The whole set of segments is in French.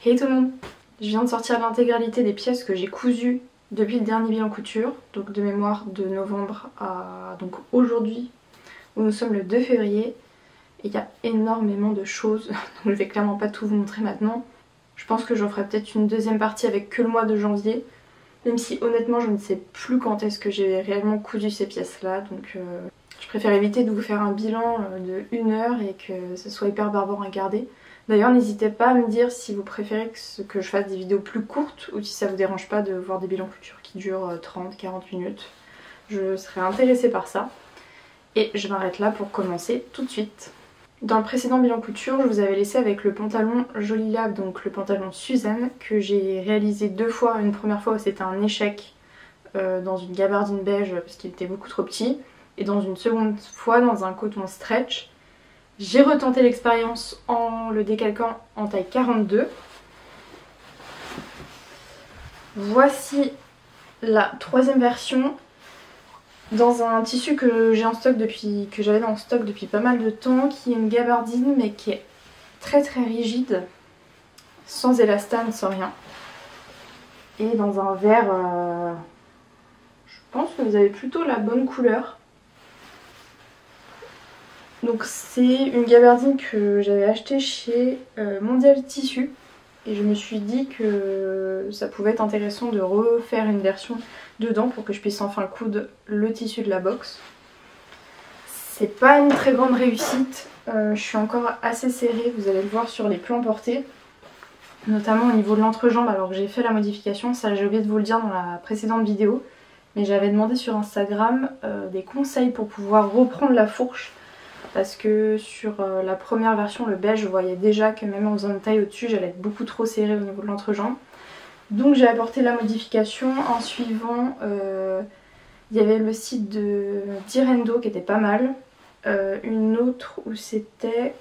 Hey tout le monde! Je viens de sortir l'intégralité des pièces que j'ai cousues depuis le dernier bilan couture, donc de mémoire de novembre à donc aujourd'hui où nous sommes le 2 février. Et il y a énormément de choses, donc je vais clairement pas tout vous montrer maintenant. Je pense que j'en ferai peut-être une deuxième partie avec que le mois de janvier, même si honnêtement je ne sais plus quand est-ce que j'ai réellement cousu ces pièces là, donc je préfère éviter de vous faire un bilan de 1 heure et que ce soit hyper barbare à garder. D'ailleurs n'hésitez pas à me dire si vous préférez que je fasse des vidéos plus courtes ou si ça vous dérange pas de voir des bilans couture qui durent 30-40 minutes. Je serais intéressée par ça. Et je m'arrête là pour commencer tout de suite. Dans le précédent bilan couture, je vous avais laissé avec le pantalon Joli Lab, donc le pantalon Suzanne, que j'ai réalisé 2 fois. Une première fois où c'était un échec dans une gabardine beige parce qu'il était beaucoup trop petit, et dans une seconde fois dans un coton stretch. J'ai retenté l'expérience en le décalquant en taille 42. Voici la 3e version dans un tissu que j'ai en stock depuis, que j'avais en stock depuis pas mal de temps, qui est une gabardine mais qui est très rigide, sans élastane, sans rien. Et dans un vert, je pense que vous avez plutôt la bonne couleur. Donc c'est une gabardine que j'avais achetée chez Mondial Tissu et je me suis dit que ça pouvait être intéressant de refaire une version dedans pour que je puisse enfin coudre le tissu de la box. C'est pas une très grande réussite, je suis encore assez serrée, vous allez le voir sur les plans portés, notamment au niveau de l'entrejambe alors que j'ai fait la modification, ça j'ai oublié de vous le dire dans la précédente vidéo, mais j'avais demandé sur Instagram des conseils pour pouvoir reprendre la fourche. Parce que sur la première version, le beige, je voyais déjà que même en faisant une taille au-dessus, j'allais être beaucoup trop serrée au niveau de l'entrejambe. Donc j'ai apporté la modification en suivant, il y avait le site de Direndo qui était pas mal, une autre où c'était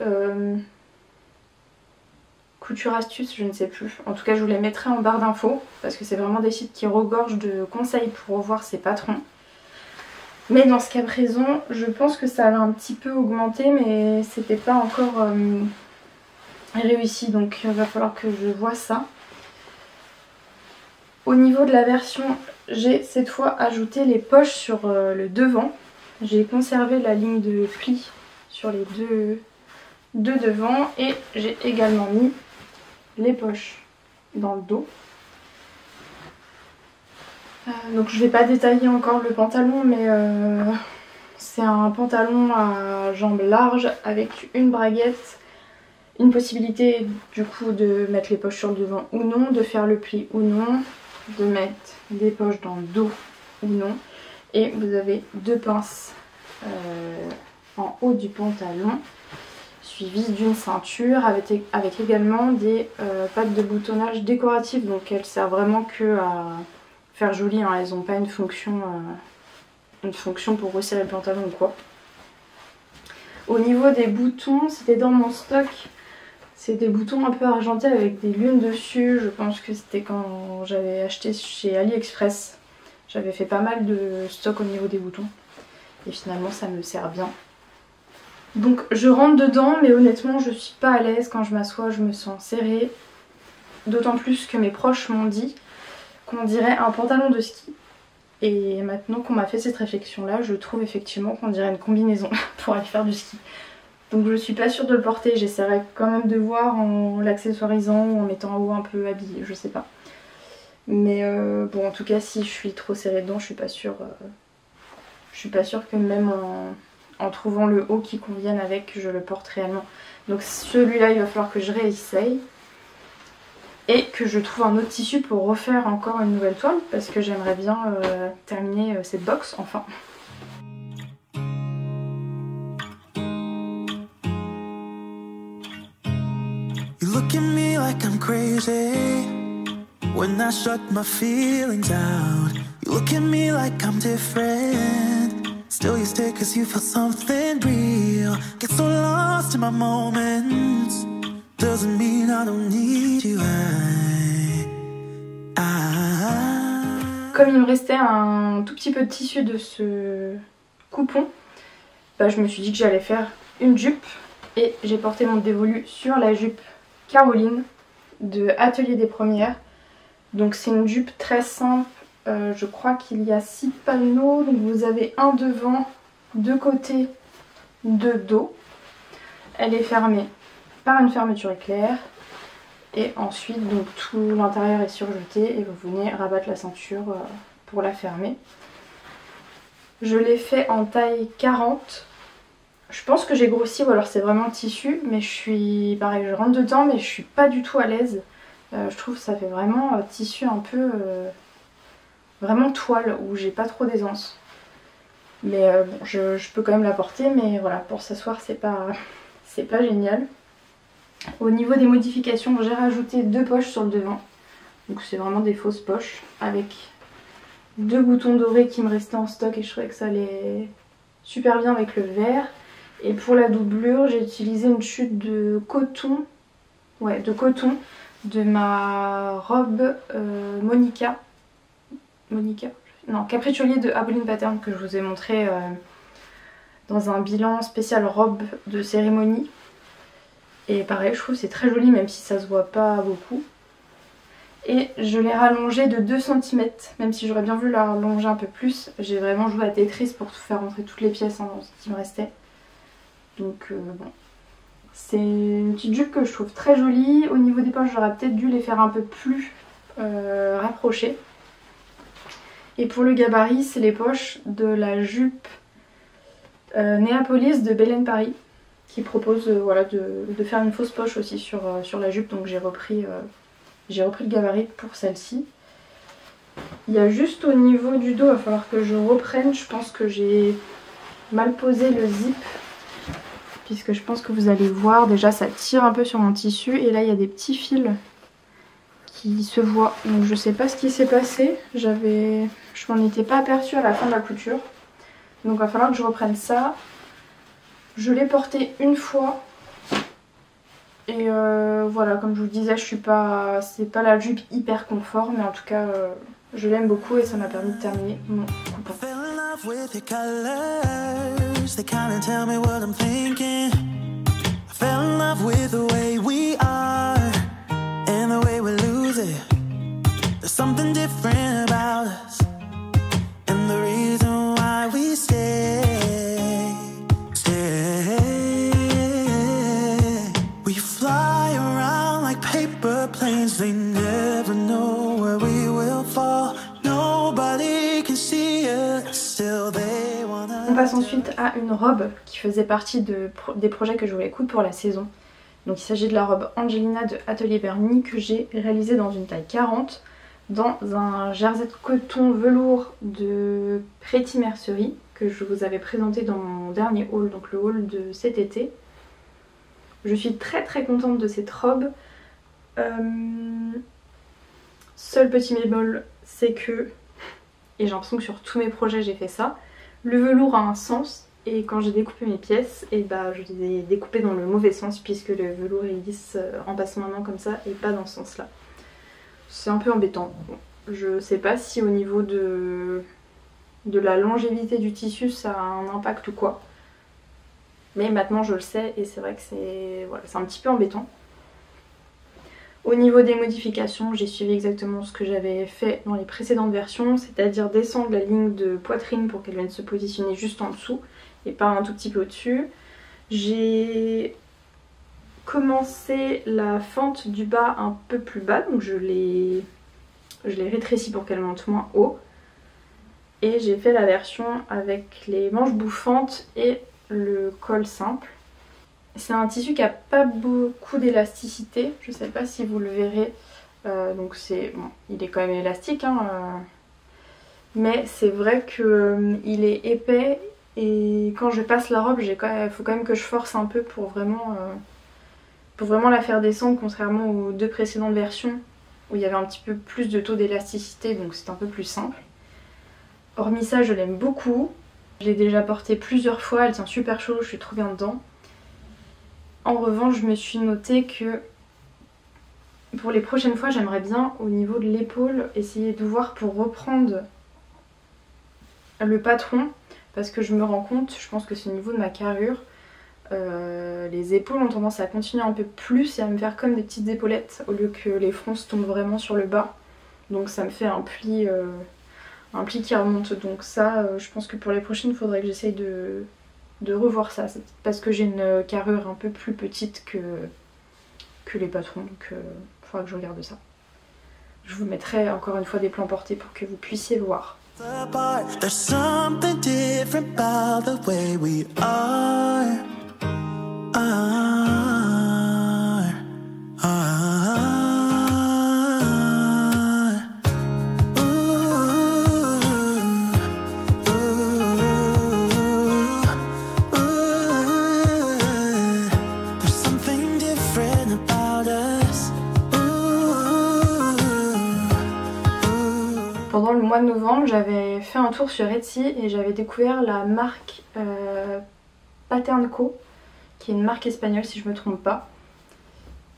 Couture Astuce, je ne sais plus. En tout cas je vous les mettrai en barre d'infos parce que c'est vraiment des sites qui regorgent de conseils pour revoir ses patrons. Mais dans ce cas présent, je pense que ça a un petit peu augmenté, mais c'était pas encore réussi, donc il va falloir que je vois ça. Au niveau de la version, j'ai cette fois ajouté les poches sur le devant. J'ai conservé la ligne de pli sur les deux devant et j'ai également mis les poches dans le dos. Donc je vais pas détailler encore le pantalon, mais c'est un pantalon à jambes larges avec une braguette, une possibilité du coup de mettre les poches sur le devant ou non, de faire le pli ou non, de mettre des poches dans le dos ou non, et vous avez 2 pinces en haut du pantalon suivies d'une ceinture avec également des pattes de boutonnage décoratives, donc elles servent vraiment que à faire joli, hein. Elles n'ont pas une fonction pour resserrer le pantalon ou quoi. Au niveau des boutons, c'était dans mon stock, c'est des boutons un peu argentés avec des lunes dessus. Je pense que c'était quand j'avais acheté chez AliExpress. J'avais fait pas mal de stock au niveau des boutons et finalement ça me sert bien. Donc je rentre dedans, mais honnêtement je suis pas à l'aise. Quand je m'assois je me sens serrée, d'autant plus que mes proches m'ont dit qu'on dirait un pantalon de ski. Et maintenant qu'on m'a fait cette réflexion là, je trouve effectivement qu'on dirait une combinaison pour aller faire du ski. Donc je suis pas sûre de le porter, j'essaierai quand même de voir en l'accessoirisant ou en mettant en haut un peu habillé, je sais pas. Mais bon, en tout cas si je suis trop serrée dedans, je suis pas sûre que même en trouvant le haut qui convienne avec, je le porte réellement. Donc celui-là il va falloir que je réessaye. Et que je trouve un autre tissu pour refaire encore une nouvelle toile parce que j'aimerais bien terminer cette box enfin. You look at me like I'm crazy when I shut my feelings out. You look at me like I'm different. Still you stay cause you feel something real. Get so lost in my moments. Doesn't mean I don't need you. Comme il me restait un tout petit peu de tissu de ce coupon, bah je me suis dit que j'allais faire une jupe et j'ai porté mon dévolu sur la jupe Caroline de Atelier des Premières. Donc c'est une jupe très simple, je crois qu'il y a 6 panneaux, donc vous avez un devant, 2 côtés, 2 dos. Elle est fermée par une fermeture éclair et ensuite donc tout l'intérieur est surjeté et vous venez rabattre la ceinture pour la fermer. Je l'ai fait en taille 40. Je pense que j'ai grossi ou alors c'est vraiment le tissu, mais je suis pareil, je rentre dedans mais je suis pas du tout à l'aise. Je trouve que ça fait vraiment tissu un peu vraiment toile où j'ai pas trop d'aisance. Mais bon, je peux quand même la porter, mais voilà, pour s'asseoir c'est pas génial. Au niveau des modifications, j'ai rajouté 2 poches sur le devant. Donc c'est vraiment des fausses poches avec 2 boutons dorés qui me restaient en stock et je trouvais que ça allait super bien avec le vert. Et pour la doublure, j'ai utilisé une chute de coton, de ma robe Monica. Non, Capriccioli de Aboline Pattern que je vous ai montré dans un bilan spécial robe de cérémonie. Et pareil, je trouve que c'est très joli même si ça se voit pas beaucoup. Et je l'ai rallongé de 2 cm, même si j'aurais bien voulu la rallonger un peu plus. J'ai vraiment joué à Tetris pour faire rentrer toutes les pièces dans ce qui me restait. Donc bon, c'est une petite jupe que je trouve très jolie. Au niveau des poches, j'aurais peut-être dû les faire un peu plus rapprochées. Et pour le gabarit, c'est les poches de la jupe Néapolis de Belen Paris qui propose voilà, de faire une fausse poche aussi sur la jupe. Donc j'ai repris le gabarit pour celle-ci. Il y a juste au niveau du dos, il va falloir que je reprenne. Je pense que j'ai mal posé le zip. Puisque je pense que vous allez voir, déjà ça tire un peu sur mon tissu. Et là il y a des petits fils qui se voient. Donc je sais pas ce qui s'est passé. Je m'en étais pas aperçue à la fin de la couture. Donc il va falloir que je reprenne ça. Je l'ai porté une fois. Et voilà, comme je vous le disais, c'est pas la jupe hyper confort, mais en tout cas je l'aime beaucoup et ça m'a permis de terminer mon coupon. On passe ensuite à une robe qui faisait partie des projets que je voulais coudre pour la saison. Donc il s'agit de la robe Angelina de Atelier Berni que j'ai réalisée dans une taille 40 dans un jersey de coton velours de Pretty Mercery que je vous avais présenté dans mon dernier haul, donc le haul de cet été. Je suis très très contente de cette robe. Seul petit bémol, c'est que, et j'ai l'impression que sur tous mes projets j'ai fait ça, le velours a un sens et quand j'ai découpé mes pièces, et bah je les ai découpées dans le mauvais sens puisque le velours est lisse en passant ma main comme ça et pas dans ce sens là. C'est un peu embêtant. Bon, je sais pas si au niveau de la longévité du tissu ça a un impact ou quoi. Mais maintenant je le sais et c'est vrai que c'est un petit peu embêtant. Au niveau des modifications, j'ai suivi exactement ce que j'avais fait dans les précédentes versions, c'est-à-dire descendre la ligne de poitrine pour qu'elle vienne se positionner juste en dessous et pas un tout petit peu au-dessus. J'ai commencé la fente du bas un peu plus bas, donc je l'ai rétrécie pour qu'elle monte moins haut. Et j'ai fait la version avec les manches bouffantes et le col simple. C'est un tissu qui n'a pas beaucoup d'élasticité, je ne sais pas si vous le verrez, donc bon, il est quand même élastique, hein, mais c'est vrai qu'il est épais et quand je passe la robe, il faut quand même que je force un peu pour vraiment la faire descendre, contrairement aux 2 précédentes versions où il y avait un petit peu plus de taux d'élasticité, donc c'est un peu plus simple. Hormis ça, je l'aime beaucoup, je l'ai déjà portée plusieurs fois, elle tient super chaud, je suis trop bien dedans. En revanche, je me suis noté que pour les prochaines fois, j'aimerais bien au niveau de l'épaule essayer de voir pour reprendre le patron parce que je me rends compte, je pense que c'est au niveau de ma carrure, Les épaules ont tendance à continuer un peu plus et à me faire comme des petites épaulettes au lieu que les fronts se tombent vraiment sur le bas. Donc ça me fait un pli qui remonte. Donc ça, je pense que pour les prochaines, il faudrait que j'essaye de revoir ça. C'est parce que j'ai une carrure un peu plus petite que les patrons. Donc il faudra que je regarde ça. Je vous mettrai encore une fois des plans portés pour que vous puissiez voir. There's something different about the way we are. Pendant le mois de novembre, j'avais fait un tour sur Etsy et j'avais découvert la marque Pattern Co, qui est une marque espagnole si je me trompe pas.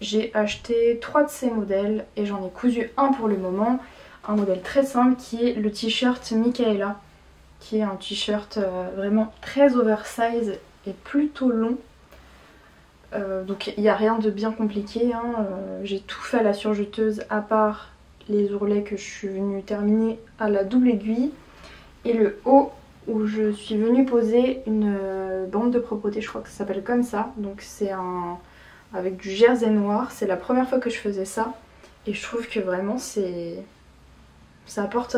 J'ai acheté 3 de ces modèles et j'en ai cousu un pour le moment, un modèle très simple qui est le t-shirt Michaela, qui est un t-shirt vraiment très oversize et plutôt long. Donc il n'y a rien de bien compliqué, hein. J'ai tout fait à la surjeteuse à part les ourlets que je suis venue terminer à la double aiguille et le haut où je suis venue poser une bande de propreté, je crois que ça s'appelle comme ça. Donc c'est avec du jersey noir, c'est la première fois que je faisais ça et je trouve que vraiment ça apporte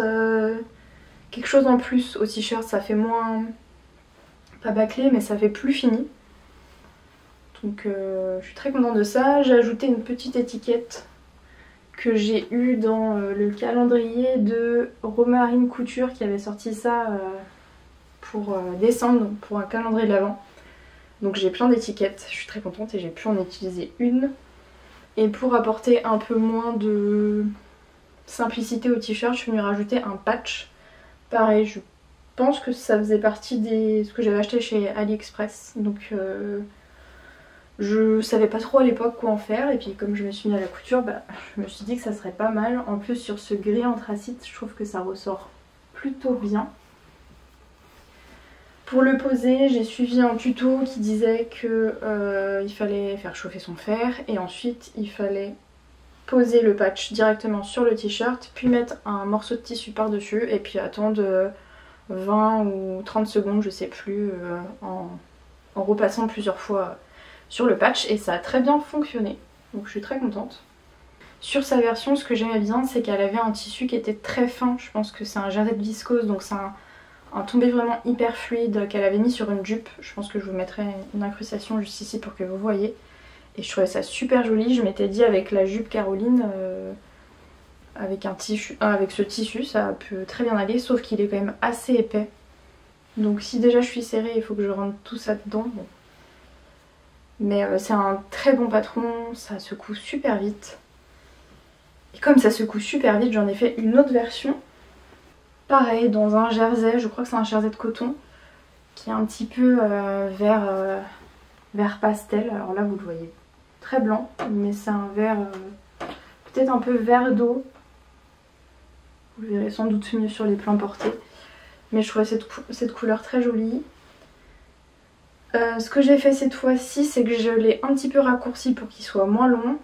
quelque chose en plus au t-shirt. Ça fait moins, pas bâclé, mais ça fait plus fini. Donc je suis très contente de ça. J'ai ajouté une petite étiquette que j'ai eue dans le calendrier de Romarine Couture qui avait sorti ça pour décembre, donc pour un calendrier de l'Avent. Donc j'ai plein d'étiquettes, je suis très contente et j'ai pu en utiliser une. Et pour apporter un peu moins de simplicité au t-shirt, je suis venue rajouter un patch. Pareil, je pense que ça faisait partie de ce que j'avais acheté chez AliExpress. Donc je savais pas trop à l'époque quoi en faire et puis comme je me suis mis à la couture, je me suis dit que ça serait pas mal. En plus sur ce gris anthracite, je trouve que ça ressort plutôt bien. Pour le poser, j'ai suivi un tuto qui disait que il fallait faire chauffer son fer et ensuite il fallait poser le patch directement sur le t-shirt, puis mettre un morceau de tissu par-dessus et puis attendre 20 ou 30 secondes, je sais plus, en repassant plusieurs fois sur le patch et ça a très bien fonctionné. Donc je suis très contente. Sur sa version, ce que j'aimais bien, c'est qu'elle avait un tissu qui était très fin. Je pense que c'est un jersey de viscose, donc c'est un tombé vraiment hyper fluide qu'elle avait mis sur une jupe. Je pense que je vous mettrai une incrustation juste ici pour que vous voyez. Et je trouvais ça super joli. Je m'étais dit avec la jupe Caroline, avec ce tissu, ça peut très bien aller, sauf qu'il est quand même assez épais. Donc si déjà je suis serrée, il faut que je rentre tout ça dedans. Bon. Mais c'est un très bon patron, ça secoue super vite. Et comme ça secoue super vite, j'en ai fait une autre version. Pareil, dans un jersey, je crois que c'est un jersey de coton, qui est un petit peu vert pastel. Alors là vous le voyez très blanc, mais c'est un vert peut-être un peu vert d'eau. Vous le verrez sans doute mieux sur les plans portés. Mais je trouvais cette couleur très jolie. Ce que j'ai fait cette fois-ci, c'est que je l'ai un petit peu raccourci pour qu'il soit moins long.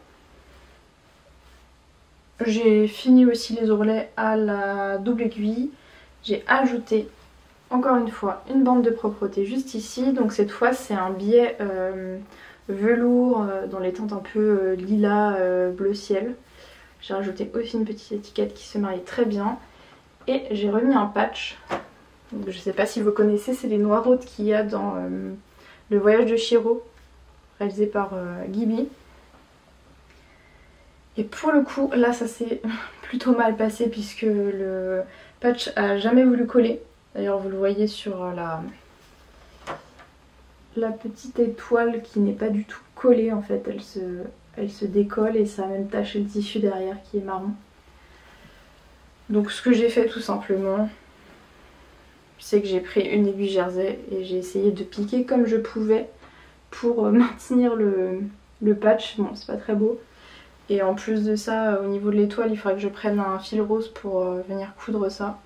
J'ai fini aussi les ourlets à la double aiguille. J'ai ajouté encore une fois une bande de propreté juste ici. Donc cette fois c'est un biais velours dans les teintes un peu lilas bleu ciel. J'ai rajouté aussi une petite étiquette qui se marie très bien. Et j'ai remis un patch. Donc, je sais pas si vous connaissez, c'est les noiraudes qu'il y a dans Le Voyage de Chihiro, réalisé par Ghibli. Et pour le coup, là ça s'est plutôt mal passé puisque le patch a jamais voulu coller. D'ailleurs vous le voyez sur la petite étoile qui n'est pas du tout collée en fait. Elle se décolle et ça a même taché le tissu derrière qui est marron. Donc ce que j'ai fait tout simplement, c'est que j'ai pris une aiguille jersey et j'ai essayé de piquer comme je pouvais pour maintenir le patch. Bon, c'est pas très beau. Et en plus de ça, au niveau de l'étoile, il faudrait que je prenne un fil rose pour venir coudre ça.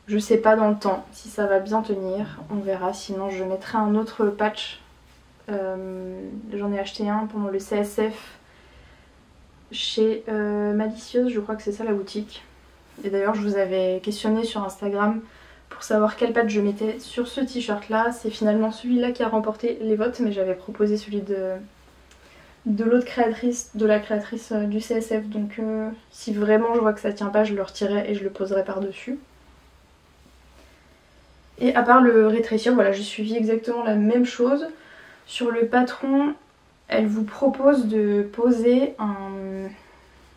Je sais pas dans le temps si ça va bien tenir, on verra. Sinon je mettrai un autre patch J'en ai acheté un pendant le CSF chez Malicieuse, je crois que c'est ça la boutique. Et d'ailleurs je vous avais questionné sur Instagram pour savoir quelle patte je mettais sur ce t-shirt là. C'est finalement celui-là qui a remporté les votes, mais j'avais proposé celui de l'autre créatrice, de la créatrice du CSF. Donc si vraiment je vois que ça tient pas, je le retirerai et je le poserai par dessus. Et à part le rétrécir, voilà, j'ai suivi exactement la même chose. Sur le patron, elle vous propose de poser un...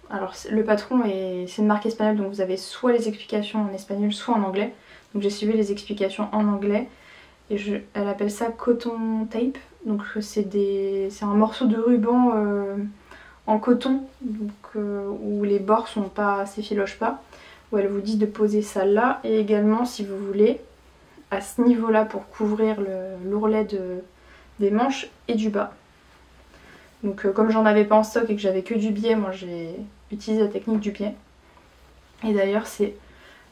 Alors le patron, c'est une marque espagnole, donc vous avez soit les explications en espagnol, soit en anglais. Donc j'ai suivi les explications en anglais. Et elle appelle ça coton tape. Donc c'est un morceau de ruban en coton, donc, où les bords s'effilochent pas. Où elle vous dit de poser ça là. Et également, si vous voulez, à ce niveau-là pour couvrir l'ourlet des manches et du bas. Donc comme j'en avais pas en stock et que j'avais que du biais, moi j'ai utilisé la technique du biais. Et d'ailleurs c'est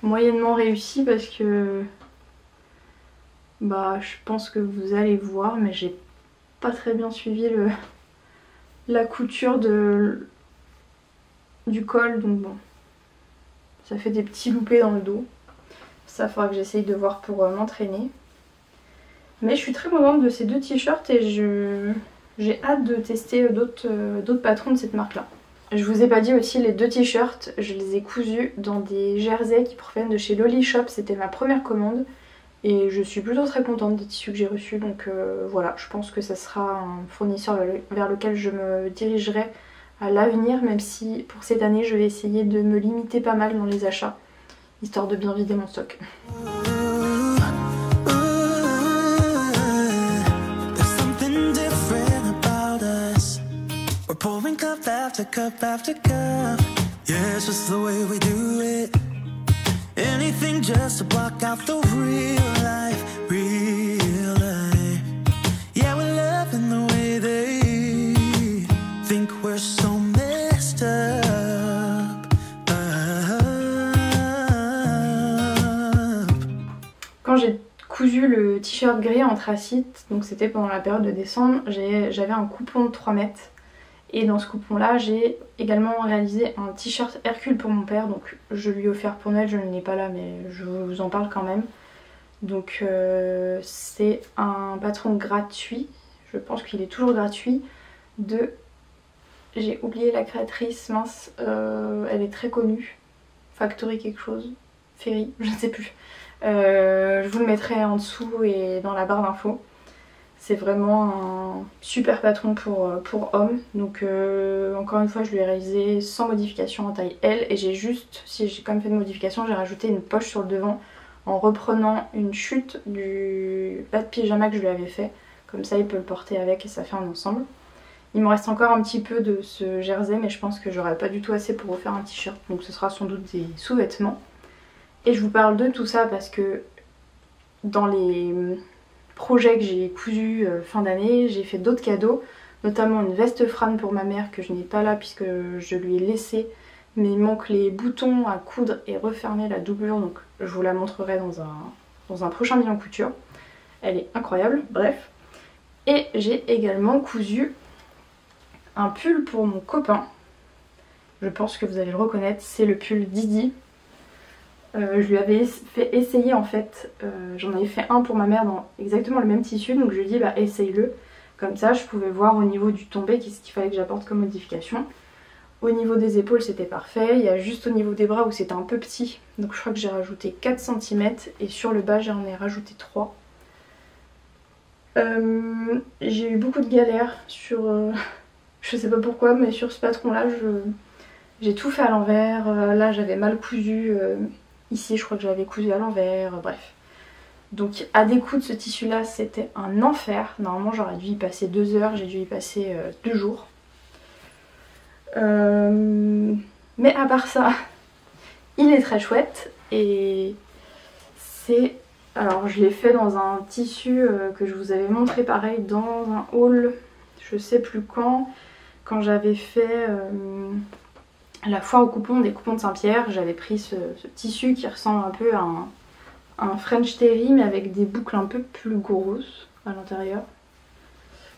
moyennement réussi parce que bah je pense que vous allez voir, mais j'ai pas très bien suivi la couture du col, donc bon, ça fait des petits loupés dans le dos. Ça faudra que j'essaye de voir pour m'entraîner. Mais je suis très contente de ces deux t-shirts et j'ai hâte de tester d'autres patrons de cette marque là. Je vous ai pas dit aussi, les deux t-shirts, je les ai cousus dans des jerseys qui proviennent de chez Loli Shop. C'était ma première commande et je suis plutôt très contente des tissus que j'ai reçus. Donc voilà, je pense que ça sera un fournisseur vers lequel je me dirigerai à l'avenir, même si pour cette année je vais essayer de me limiter pas mal dans les achats, histoire de bien vider mon stock. Pouring cup after cup after cup. Yeah, it's just the way we do it. Anything just to block out the real life, real life. Yeah, we're loving the way they think we're so messed up. Quand j'ai cousu le t-shirt gris en anthracite, donc c'était pendant la période de décembre, j'avais un coupon de 3 mètres. Et dans ce coupon là j'ai également réalisé un t-shirt Hercule pour mon père, donc je lui ai offert pour Noël, je ne l'ai pas là mais je vous en parle quand même. Donc c'est un patron gratuit, je pense qu'il est toujours gratuit, j'ai oublié la créatrice, mince, elle est très connue, Factory quelque chose, Ferry, je ne sais plus. Je vous le mettrai en dessous et dans la barre d'infos. C'est vraiment un super patron pour homme. Donc encore une fois je lui ai réalisé sans modification en taille L. Et j'ai quand même fait une modification, j'ai rajouté une poche sur le devant en reprenant une chute du bas de pyjama que je lui avais fait. Comme ça il peut le porter avec et ça fait un ensemble. Il me reste encore un petit peu de ce jersey mais je pense que j'aurai pas du tout assez pour refaire un t-shirt. Donc ce sera sans doute des sous-vêtements. Et je vous parle de tout ça parce que dans les projet que j'ai cousu fin d'année, j'ai fait d'autres cadeaux, notamment une veste Fran pour ma mère que je n'ai pas là puisque je lui ai laissé, mais il manque les boutons à coudre et refermer la doublure, donc je vous la montrerai dans un prochain bilan couture. Elle est incroyable, bref. Et j'ai également cousu un pull pour mon copain, je pense que vous allez le reconnaître, c'est le pull Didi. Je lui avais fait essayer en fait, j'en avais fait un pour ma mère dans exactement le même tissu, donc je lui ai dit bah essaye-le, comme ça je pouvais voir au niveau du tombé qu'est-ce qu'il fallait que j'apporte comme modification. Au niveau des épaules c'était parfait, il y a juste au niveau des bras où c'était un peu petit, donc je crois que j'ai rajouté 4 cm et sur le bas j'en ai rajouté 3. J'ai eu beaucoup de galères sur, je sais pas pourquoi, mais sur ce patron là j'ai tout fait à l'envers, là j'avais mal cousu. Ici je crois que j'avais cousu à l'envers, bref. Donc à découdre ce tissu là c'était un enfer. Normalement j'aurais dû y passer 2 heures, j'ai dû y passer 2 jours. Mais à part ça, il est très chouette et c'est... Alors je l'ai fait dans un tissu que je vous avais montré pareil dans un haul, je sais plus quand j'avais fait... la foire aux coupons des coupons de Saint-Pierre, j'avais pris ce tissu qui ressemble un peu à un French terry mais avec des boucles un peu plus grosses à l'intérieur.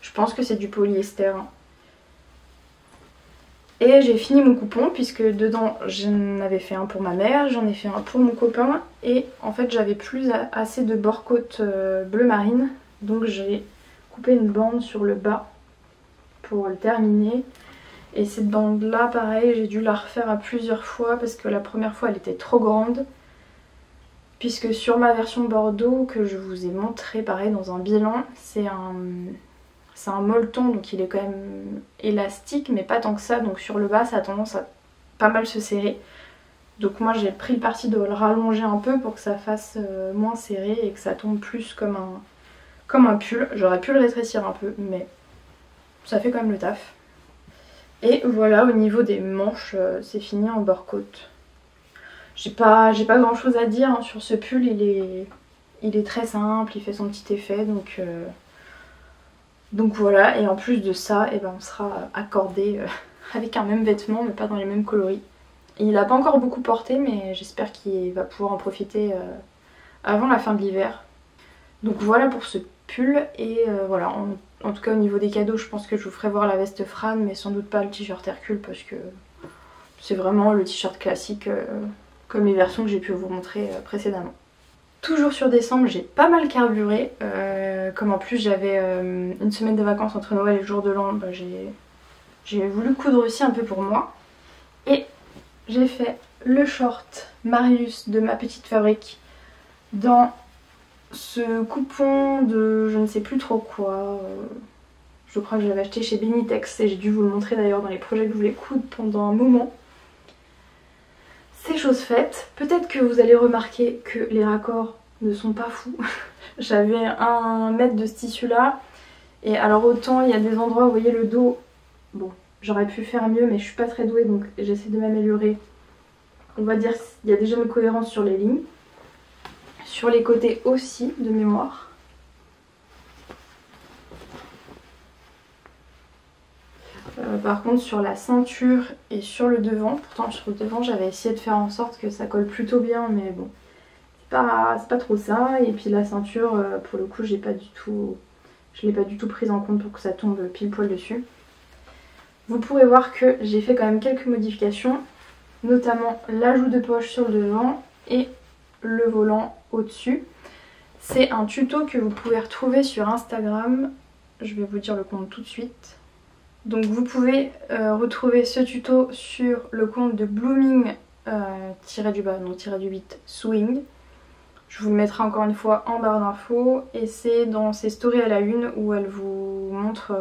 Je pense que c'est du polyester. Et j'ai fini mon coupon puisque dedans j'en avais fait un pour ma mère, j'en ai fait un pour mon copain et en fait j'avais plus assez de bord-côte bleu marine, donc j'ai coupé une bande sur le bas pour le terminer. Et cette bande là pareil, j'ai dû la refaire à plusieurs fois parce que la première fois elle était trop grande, puisque sur ma version Bordeaux que je vous ai montré pareil dans un bilan, c'est un molleton, donc il est quand même élastique mais pas tant que ça, donc sur le bas ça a tendance à pas mal se serrer. Donc moi j'ai pris le parti de le rallonger un peu pour que ça fasse moins serré et que ça tombe plus comme un pull. J'aurais pu le rétrécir un peu mais ça fait quand même le taf. Et voilà, au niveau des manches c'est fini en bord-côte. J'ai pas grand chose à dire hein, sur ce pull, il est très simple, il fait son petit effet donc voilà, et en plus de ça, eh ben, on sera accordé avec un même vêtement mais pas dans les mêmes coloris. Et il n'a pas encore beaucoup porté mais j'espère qu'il va pouvoir en profiter avant la fin de l'hiver. Donc voilà pour ce pull et voilà, en tout cas au niveau des cadeaux je pense que je vous ferai voir la veste Fran mais sans doute pas le t-shirt Hercule parce que c'est vraiment le t-shirt classique comme les versions que j'ai pu vous montrer précédemment. Toujours sur décembre, j'ai pas mal carburé, comme en plus j'avais une semaine de vacances entre Noël et le jour de l'an, bah j'ai voulu coudre aussi un peu pour moi. Et j'ai fait le short Marius de ma petite fabrique dans ce coupon de je ne sais plus trop quoi. Je crois que je l'avais acheté chez Benitex et j'ai dû vous le montrer d'ailleurs dans les projets que je voulais coudre pendant un moment. C'est chose faite. Peut-être que vous allez remarquer que les raccords ne sont pas fous. J'avais 1 mètre de ce tissu là. Et alors autant il y a des endroits où vous voyez le dos. Bon, j'aurais pu faire mieux mais je suis pas très douée donc j'essaie de m'améliorer. On va dire qu'il y a déjà une cohérence sur les lignes. Sur les côtés aussi de mémoire. Par contre sur la ceinture et sur le devant, pourtant sur le devant j'avais essayé de faire en sorte que ça colle plutôt bien mais bon c'est pas trop ça. Et puis la ceinture pour le coup je l'ai pas du tout prise en compte pour que ça tombe pile poil dessus. Vous pourrez voir que j'ai fait quand même quelques modifications, notamment l'ajout de poche sur le devant et le volant au dessus. C'est un tuto que vous pouvez retrouver sur Instagram, je vais vous dire le compte tout de suite. Donc vous pouvez retrouver ce tuto sur le compte de Blooming __, Swing. Je vous le mettrai encore une fois en barre d'infos et c'est dans ses stories à la une où elle vous montre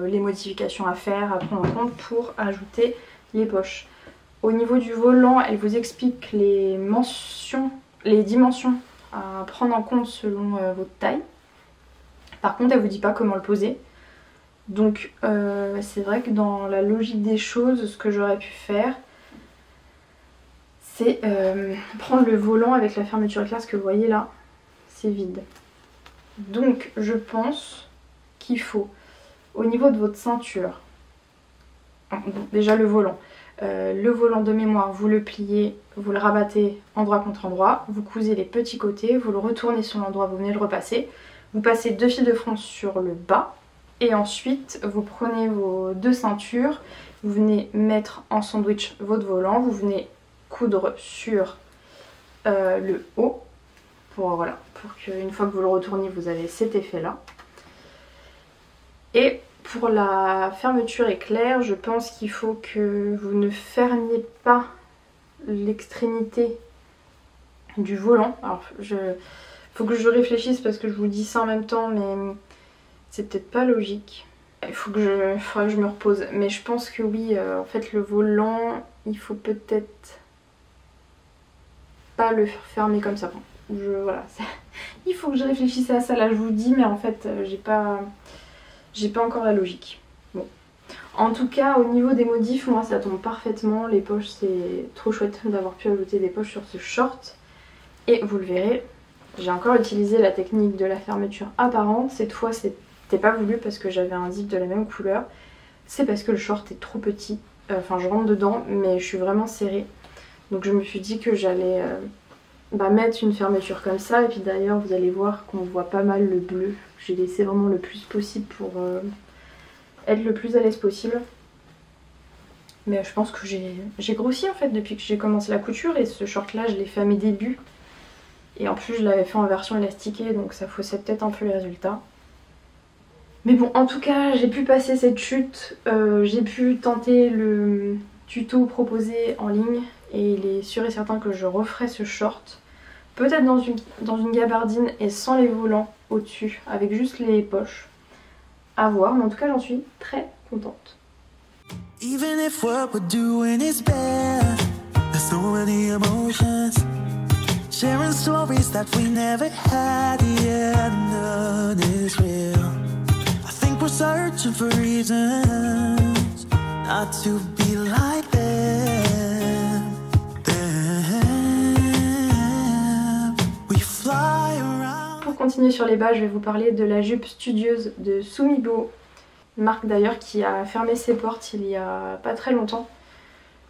les modifications à faire, à prendre en compte pour ajouter les poches. Au niveau du volant, elle vous explique les dimensions à prendre en compte selon votre taille. Par contre elle vous dit pas comment le poser. Donc c'est vrai que dans la logique des choses, ce que j'aurais pu faire, c'est prendre le volant avec la fermeture éclair, ce que vous voyez là, c'est vide. Donc je pense qu'il faut, au niveau de votre ceinture, déjà le volant de mémoire, vous le pliez, vous le rabattez endroit contre endroit, vous cousez les petits côtés, vous le retournez sur l'endroit, vous venez le repasser, vous passez 2 fils de France sur le bas. Et ensuite vous prenez vos 2 ceintures, vous venez mettre en sandwich votre volant, vous venez coudre sur le haut pour qu'une fois que vous le retournez vous avez cet effet là. Et pour la fermeture éclair, je pense qu'il faut que vous ne fermiez pas l'extrémité du volant. Alors faut que je réfléchisse parce que je vous dis ça en même temps mais c'est peut-être pas logique. Il faudrait que je me repose. Mais je pense que oui, en fait le volant, il faut peut-être pas le fermer comme ça. Voilà, il faut que je réfléchisse à ça là, je vous dis, mais en fait j'ai pas encore la logique. Bon. En tout cas, au niveau des modifs, moi ça tombe parfaitement. Les poches, c'est trop chouette d'avoir pu ajouter des poches sur ce short. Et vous le verrez, j'ai encore utilisé la technique de la fermeture apparente. Cette fois, c'était pas voulu parce que j'avais un zip de la même couleur. C'est parce que le short est trop petit. Enfin, je rentre dedans, mais je suis vraiment serrée. Donc je me suis dit que j'allais mettre une fermeture comme ça. Et puis d'ailleurs vous allez voir qu'on voit pas mal le bleu. J'ai laissé vraiment le plus possible pour être le plus à l'aise possible. Mais je pense que j'ai grossi en fait depuis que j'ai commencé la couture. Et ce short là je l'ai fait à mes débuts. Et en plus je l'avais fait en version élastiquée, donc ça faussait peut-être un peu les résultats. Mais bon, en tout cas j'ai pu passer cette chute, j'ai pu tenter le tuto proposé en ligne. Et il est sûr et certain que je referai ce short. Peut-être dans une gabardine et sans les volants au-dessus, avec juste les poches. À voir, mais en tout cas j'en suis très contente. Even if what we're doing is bad, there's so many emotions. Sharing stories that we never had, yeah, none is real. I think we're searching for reasons not to be like them. We fly around. Pour continuer sur les bas, je vais vous parler de la jupe studieuse de Sumibo. Marque d'ailleurs qui a fermé ses portes il y a pas très longtemps.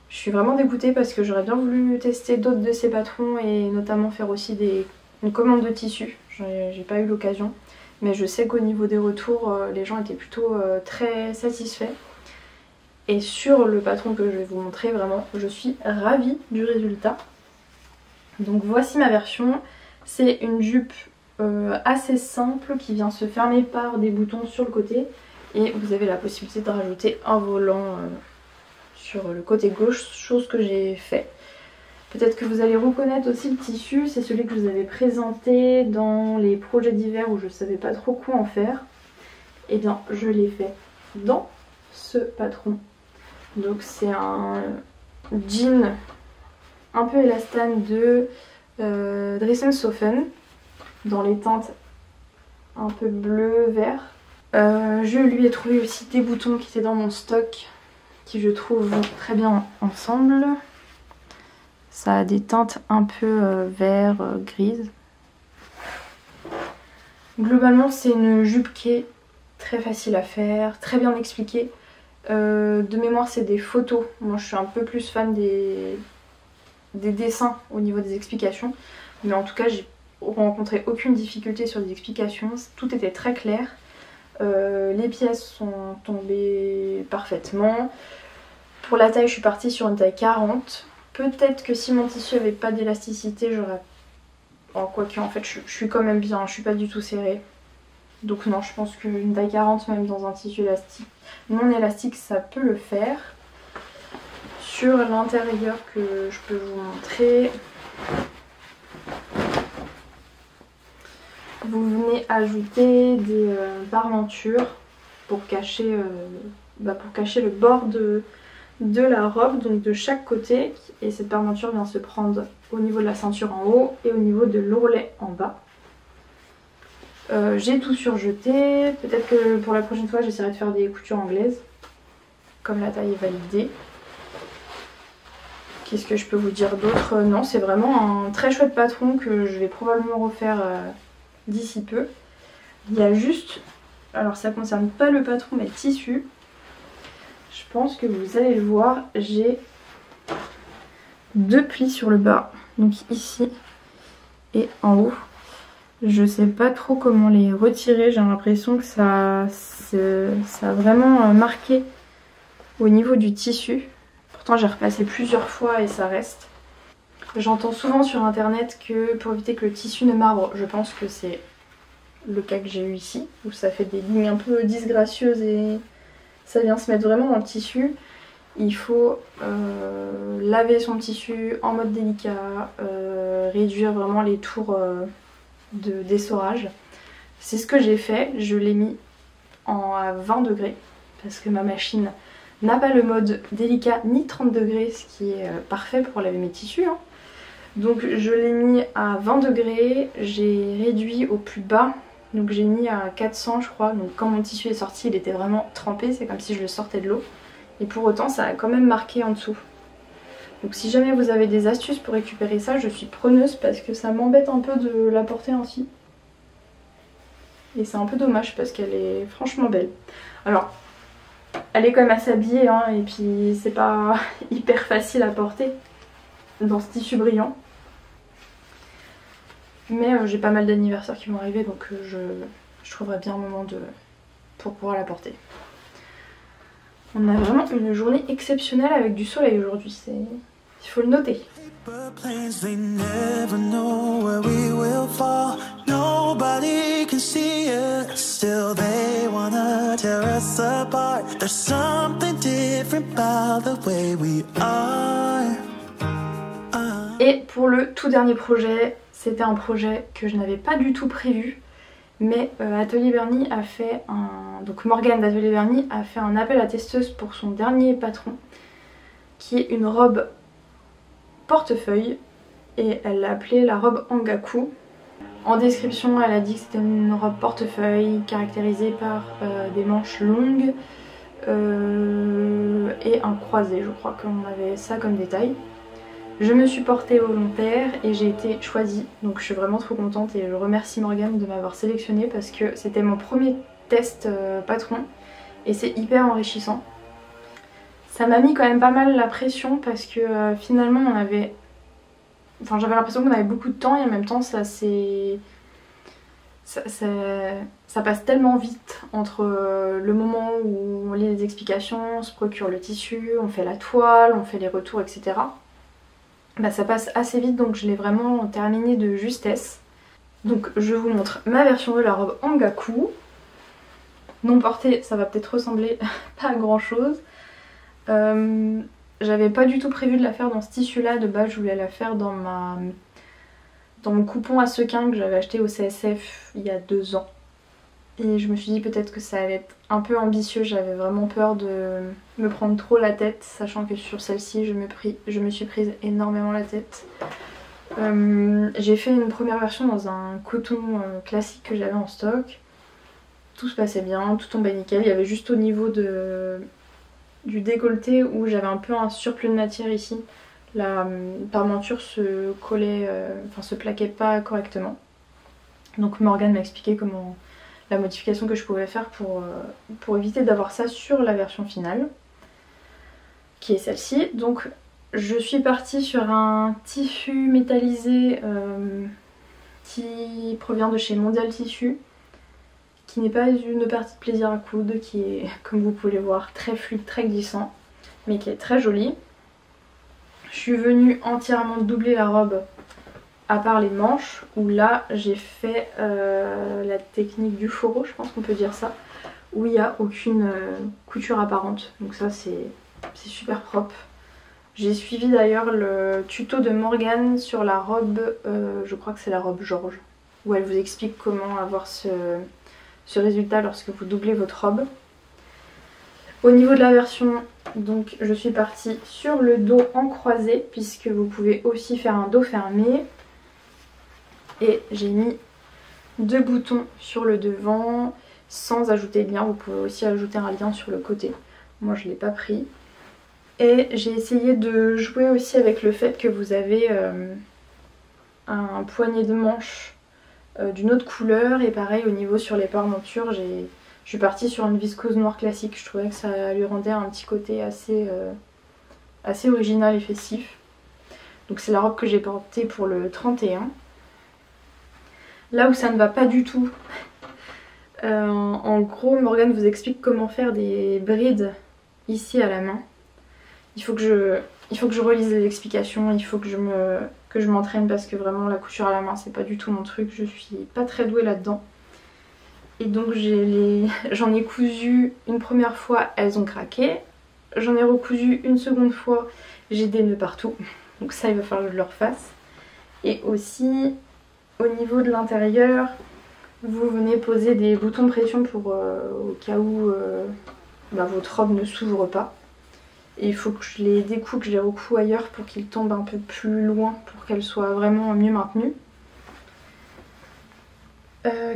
Je suis vraiment dégoûtée parce que j'aurais bien voulu tester d'autres de ces patrons et notamment faire aussi une commande de tissu. J'ai pas eu l'occasion, mais je sais qu'au niveau des retours, les gens étaient plutôt très satisfaits. Et sur le patron que je vais vous montrer, vraiment, je suis ravie du résultat. Donc voici ma version. C'est une jupe assez simple qui vient se fermer par des boutons sur le côté. Et vous avez la possibilité de rajouter un volant sur le côté gauche, chose que j'ai fait. Peut-être que vous allez reconnaître aussi le tissu, c'est celui que je vous avais présenté dans les projets d'hiver où je ne savais pas trop quoi en faire. Et bien je l'ai fait dans ce patron. Donc c'est un jean un peu élastane de Dress & Soften dans les teintes un peu bleu-vert. Je lui ai trouvé aussi des boutons qui étaient dans mon stock qui je trouve vont très bien ensemble. Ça a des teintes un peu vert, grise. Globalement c'est une jupe qui est très facile à faire, très bien expliquée. De mémoire c'est des photos, moi je suis un peu plus fan des dessins au niveau des explications. Mais en tout cas j'ai rencontré aucune difficulté sur les explications, tout était très clair. Les pièces sont tombées parfaitement. Pour la taille je suis partie sur une taille 40. Peut-être que si mon tissu avait pas d'élasticité j'aurais... Oh, quoique en fait je suis quand même bien, je suis pas du tout serrée. Donc non, je pense qu'une taille 40 même dans un tissu élastique, non élastique, ça peut le faire. Sur l'intérieur que je peux vous montrer, vous venez ajouter des parmentures pour cacher le bord de la robe, donc de chaque côté. Et cette parmenture vient se prendre au niveau de la ceinture en haut et au niveau de l'ourlet en bas. J'ai tout surjeté, peut-être que pour la prochaine fois j'essaierai de faire des coutures anglaises, comme la taille est validée. Qu'est-ce que je peux vous dire d'autre? Non, c'est vraiment un très chouette patron que je vais probablement refaire d'ici peu. Il y a juste, alors ça concerne pas le patron mais le tissu. Je pense que vous allez le voir, j'ai deux plis sur le bas, donc ici et en haut. Je sais pas trop comment les retirer, j'ai l'impression que ça a vraiment marqué au niveau du tissu. Pourtant j'ai repassé plusieurs fois et ça reste. J'entends souvent sur internet que pour éviter que le tissu ne marbre, je pense que c'est le cas que j'ai eu ici, où ça fait des lignes un peu disgracieuses et ça vient se mettre vraiment dans le tissu. Il faut laver son tissu en mode délicat, réduire vraiment les tours d'essorage. C'est ce que j'ai fait, je l'ai mis à 20 degrés parce que ma machine n'a pas le mode délicat ni 30 degrés, ce qui est parfait pour laver mes tissus, hein. Donc je l'ai mis à 20 degrés, j'ai réduit au plus bas, donc j'ai mis à 400 je crois. Donc quand mon tissu est sorti il était vraiment trempé, c'est comme si je le sortais de l'eau. Et pour autant ça a quand même marqué en dessous. Donc si jamais vous avez des astuces pour récupérer ça, je suis preneuse parce que ça m'embête un peu de la porter ainsi. Et c'est un peu dommage parce qu'elle est franchement belle. Alors, elle est quand même assez habillée, hein, et puis c'est pas hyper facile à porter dans ce tissu brillant. Mais j'ai pas mal d'anniversaires qui vont arriver, donc je trouverai bien un moment pour pouvoir la porter. On a vraiment une journée exceptionnelle avec du soleil aujourd'hui, il faut le noter. Planes, they never know where we will fall. Nobody can see it. Still they wanna tear us apart. There's something different about the way we are. Et pour le tout dernier projet, c'était un projet que je n'avais pas du tout prévu. Mais Atelier Vernis a fait donc Morgane d'Atelier Vernis a fait un appel à testeuse pour son dernier patron, qui est une robe portefeuille, et elle l'a appelée la robe Angaku. En description, elle a dit que c'était une robe portefeuille caractérisée par des manches longues et un croisé. Je crois qu'on avait ça comme détail. Je me suis portée volontaire et j'ai été choisie, donc je suis vraiment trop contente et je remercie Morgane de m'avoir sélectionnée parce que c'était mon premier test patron et c'est hyper enrichissant. Ça m'a mis quand même pas mal la pression parce que finalement on avait... Enfin j'avais l'impression qu'on avait beaucoup de temps et en même temps ça passe tellement vite entre le moment où on lit les explications, on se procure le tissu, on fait la toile, on fait les retours, etc. Bah, ça passe assez vite, donc je l'ai vraiment terminé de justesse. Donc je vous montre ma version de la robe Angaku. Non portée, ça va peut-être ressembler pas à grand chose. J'avais pas du tout prévu de la faire dans ce tissu là, de base je voulais la faire dans mon coupon à sequins que j'avais acheté au CSF il y a 2 ans. Et je me suis dit peut-être que ça allait être un peu ambitieux, j'avais vraiment peur de me prendre trop la tête, sachant que sur celle-ci je me suis prise énormément la tête. J'ai fait une première version dans un coton classique que j'avais en stock. Tout se passait bien, tout tombait nickel, il y avait juste au niveau du décolleté où j'avais un peu un surplus de matière ici. La parmenture se collait, enfin se plaquait pas correctement. Donc Morgane m'a expliqué comment la modification que je pouvais faire pour éviter d'avoir ça sur la version finale, qui est celle-ci. Donc je suis partie sur un tissu métallisé qui provient de chez Mondial Tissu, qui n'est pas une partie de plaisir à coudre, qui est, comme vous pouvez le voir, très fluide, très glissant, mais qui est très joli. Je suis venue entièrement doubler la robe, à part les manches, où là j'ai fait la technique du fourreau, je pense qu'on peut dire ça, où il n'y a aucune couture apparente, donc ça c'est super propre. J'ai suivi d'ailleurs le tuto de Morgane sur la robe, je crois que c'est la robe Georges, où elle vous explique comment avoir ce résultat lorsque vous doublez votre robe. Au niveau de la version, donc je suis partie sur le dos en croisé, puisque vous pouvez aussi faire un dos fermé. Et j'ai mis 2 boutons sur le devant sans ajouter de lien. Vous pouvez aussi ajouter un lien sur le côté. Moi je ne l'ai pas pris. Et j'ai essayé de jouer aussi avec le fait que vous avez un poignet de manche d'une autre couleur. Et pareil au niveau sur les parmentures, je suis partie sur une viscose noire classique. Je trouvais que ça lui rendait un petit côté assez original et festif. Donc c'est la robe que j'ai portée pour le 31. Là où ça ne va pas du tout, en gros Morgane vous explique comment faire des brides ici à la main. Il faut que je relise les explications, il faut que je m'entraîne parce que vraiment la couture à la main c'est pas du tout mon truc, je suis pas très douée là-dedans. Et donc j'en ai cousu une première fois, elles ont craqué. J'en ai recousu une seconde fois, j'ai des nœuds partout. Donc ça il va falloir que je le refasse. Et aussi au niveau de l'intérieur, vous venez poser des boutons de pression pour au cas où votre robe ne s'ouvre pas. Et il faut que je les découpe, je les recoue ailleurs pour qu'ils tombent un peu plus loin, pour qu'elles soient vraiment mieux maintenues.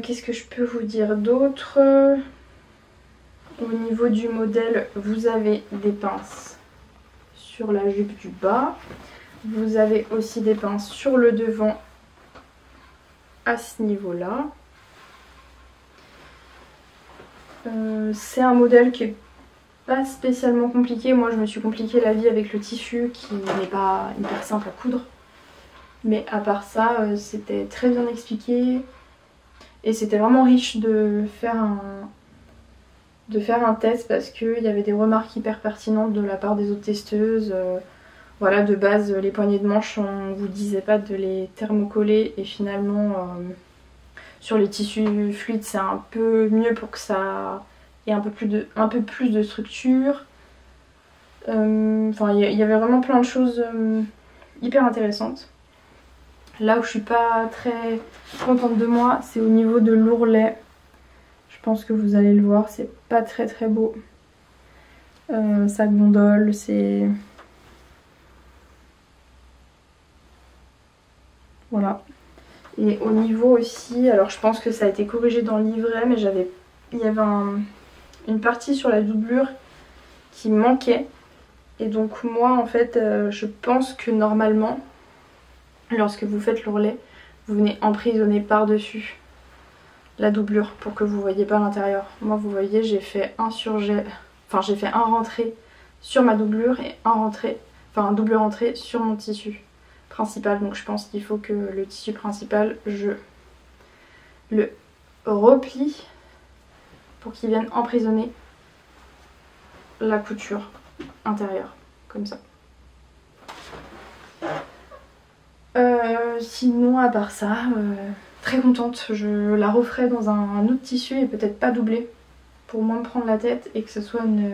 Qu'est-ce que je peux vous dire d'autre? Au niveau du modèle, vous avez des pinces sur la jupe du bas. Vous avez aussi des pinces sur le devant à ce niveau-là. C'est un modèle qui est pas spécialement compliqué. Moi je me suis compliqué la vie avec le tissu qui n'est pas hyper simple à coudre. Mais à part ça, c'était très bien expliqué. Et c'était vraiment riche de faire un test parce qu'il y avait des remarques hyper pertinentes de la part des autres testeuses. Voilà, de base, les poignées de manche, on vous disait pas de les thermocoller et finalement, sur les tissus fluides, c'est un peu mieux pour que ça ait un peu plus de structure. Enfin, il y avait vraiment plein de choses hyper intéressantes. Là où je suis pas très contente de moi, c'est au niveau de l'ourlet. Je pense que vous allez le voir, c'est pas très très beau. Ça gondole, c'est... Voilà. Et au niveau aussi, alors je pense que ça a été corrigé dans le livret, mais il y avait une partie sur la doublure qui manquait. Et donc moi en fait, je pense que normalement, lorsque vous faites l'ourlet, vous venez emprisonner par-dessus la doublure pour que vous voyez pas l'intérieur. Moi vous voyez, j'ai fait un surjet, enfin j'ai fait un rentré sur ma doublure et un double rentré sur mon tissu principal. Donc je pense qu'il faut que le tissu principal, je le replie pour qu'il vienne emprisonner la couture intérieure, comme ça. Sinon à part ça, très contente, je la referai dans un autre tissu et peut-être pas doublé pour moins me prendre la tête et que ce soit une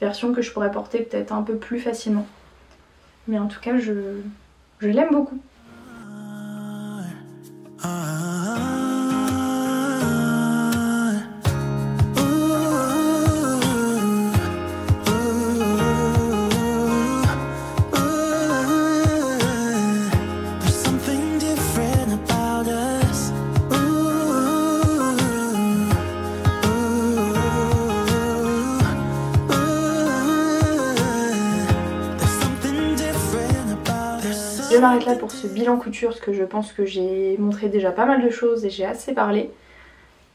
version que je pourrais porter peut-être un peu plus facilement. Mais en tout cas je l'aime beaucoup. Je m'arrête là pour ce bilan couture parce que je pense que j'ai montré déjà pas mal de choses et j'ai assez parlé.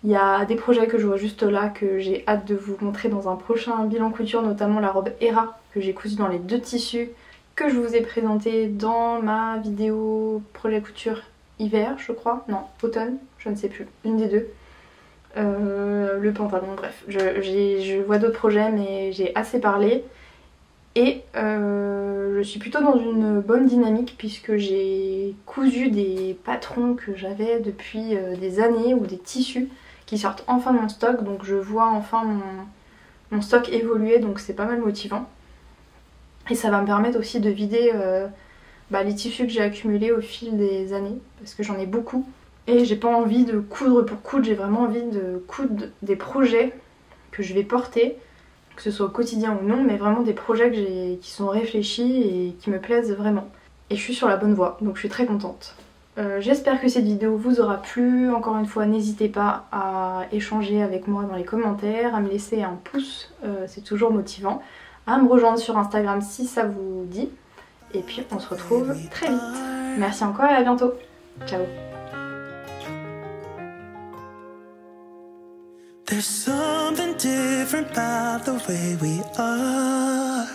Il y a des projets que je vois juste là que j'ai hâte de vous montrer dans un prochain bilan couture, notamment la robe Hera que j'ai cousue dans les deux tissus que je vous ai présenté dans ma vidéo projet couture hiver je crois, non automne, je ne sais plus, une des deux. Le pantalon, bref, je vois d'autres projets mais j'ai assez parlé. Et je suis plutôt dans une bonne dynamique puisque j'ai cousu des patrons que j'avais depuis des années ou des tissus qui sortent enfin de mon stock. Donc je vois enfin mon stock évoluer, donc c'est pas mal motivant. Et ça va me permettre aussi de vider les tissus que j'ai accumulés au fil des années parce que j'en ai beaucoup. Et j'ai pas envie de coudre pour coudre, j'ai vraiment envie de coudre des projets que je vais porter, que ce soit au quotidien ou non, mais vraiment des projets qui sont réfléchis et qui me plaisent vraiment. Et je suis sur la bonne voie, donc je suis très contente. J'espère que cette vidéo vous aura plu. Encore une fois, n'hésitez pas à échanger avec moi dans les commentaires, à me laisser un pouce, c'est toujours motivant, à me rejoindre sur Instagram si ça vous dit. Et puis on se retrouve très vite. Merci encore et à bientôt. Ciao. There's something different about the way we are.